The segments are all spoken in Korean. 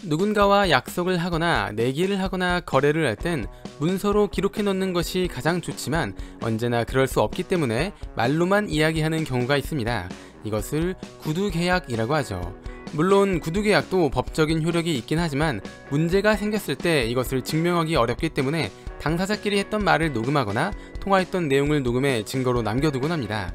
누군가와 약속을 하거나 내기를 하거나 거래를 할 땐 문서로 기록해 놓는 것이 가장 좋지만 언제나 그럴 수 없기 때문에 말로만 이야기하는 경우가 있습니다. 이것을 구두계약이라고 하죠. 물론 구두계약도 법적인 효력이 있긴 하지만 문제가 생겼을 때 이것을 증명하기 어렵기 때문에 당사자끼리 했던 말을 녹음하거나 통화했던 내용을 녹음해 증거로 남겨두곤 합니다.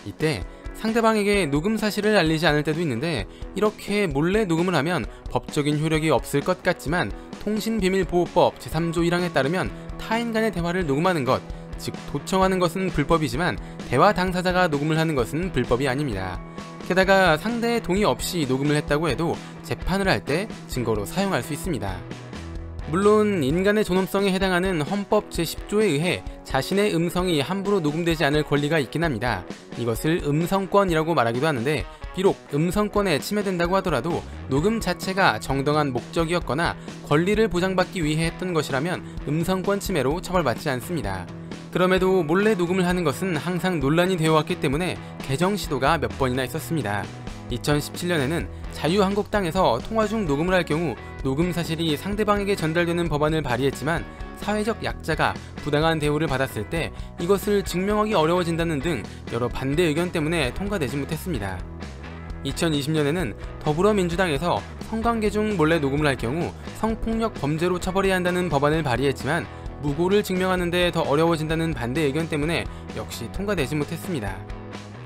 이때 상대방에게 녹음 사실을 알리지 않을 때도 있는데 이렇게 몰래 녹음을 하면 법적인 효력이 없을 것 같지만 통신비밀보호법 제3조 1항에 따르면 타인 간의 대화를 녹음하는 것, 즉 도청하는 것은 불법이지만 대화 당사자가 녹음을 하는 것은 불법이 아닙니다. 게다가 상대의 동의 없이 녹음을 했다고 해도 재판을 할 때 증거로 사용할 수 있습니다. 물론 인간의 존엄성에 해당하는 헌법 제10조에 의해 자신의 음성이 함부로 녹음되지 않을 권리가 있긴 합니다. 이것을 음성권이라고 말하기도 하는데 비록 음성권에 침해된다고 하더라도 녹음 자체가 정당한 목적이었거나 권리를 보장받기 위해 했던 것이라면 음성권 침해로 처벌받지 않습니다. 그럼에도 몰래 녹음을 하는 것은 항상 논란이 되어 왔기 때문에 개정 시도가 몇 번이나 있었습니다. 2017년에는 자유한국당에서 통화 중 녹음을 할 경우 녹음 사실이 상대방에게 전달되는 법안을 발의했지만 사회적 약자가 부당한 대우를 받았을 때 이것을 증명하기 어려워진다는 등 여러 반대 의견 때문에 통과되지 못했습니다. 2020년에는 더불어민주당에서 성관계 중 몰래 녹음을 할 경우 성폭력 범죄로 처벌해야 한다는 법안을 발의했지만 무고를 증명하는 데 더 어려워진다는 반대 의견 때문에 역시 통과되지 못했습니다.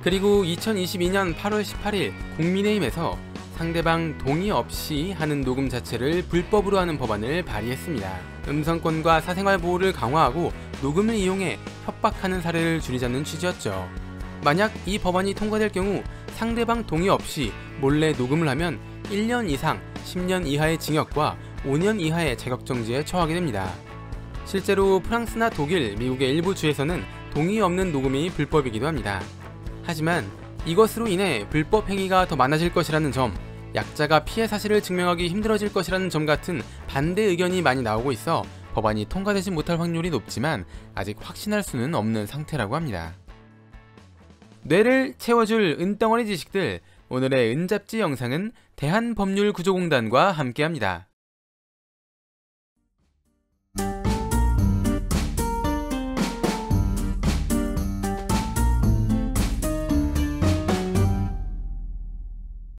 그리고 2022년 8월 18일 국민의힘에서 상대방 동의 없이 하는 녹음 자체를 불법으로 하는 법안을 발의했습니다. 음성권과 사생활 보호를 강화하고 녹음을 이용해 협박하는 사례를 줄이자는 취지였죠. 만약 이 법안이 통과될 경우 상대방 동의 없이 몰래 녹음을 하면 1년 이상 10년 이하의 징역과 5년 이하의 자격정지에 처하게 됩니다. 실제로 프랑스나 독일, 미국의 일부 주에서는 동의 없는 녹음이 불법이기도 합니다. 하지만 이것으로 인해 불법 행위가 더 많아질 것이라는 점, 약자가 피해 사실을 증명하기 힘들어질 것이라는 점 같은 반대 의견이 많이 나오고 있어 법안이 통과되지 못할 확률이 높지만 아직 확신할 수는 없는 상태라고 합니다. 뇌를 채워줄 은덩어리 지식들, 오늘의 은잡지 영상은 대한법률구조공단과 함께합니다.